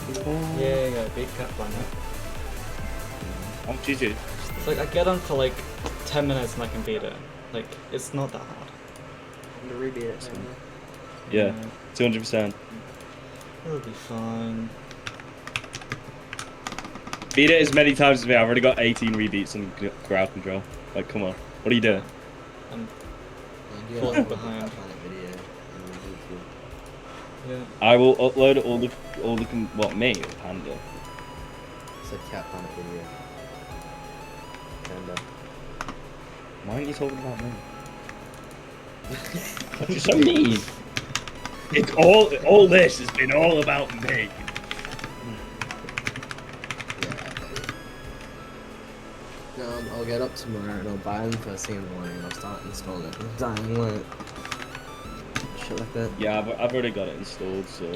Yeah, big cat Panda. Oh, GG. It's like I get on for like 10 minutes and I can beat it. Like, it's not that hard. I'm gonna rebeat it. Yeah, 200%. It'll be fine. Beat it as many times as me. I've already got 18 rebeats on crowd control. Like, come on. What are you doing? I'm Yeah, falling behind. video. Yeah. I will upload all the what, me or Panda? It's a cat planet video. Panda. Why aren't you talking about me? You're so mean. It's all this has been all about me. No, I'll get up tomorrow and I'll buy them first thing in the morning and I'll start installing it. Dying light. Shit like that. Yeah, I've already got it installed, so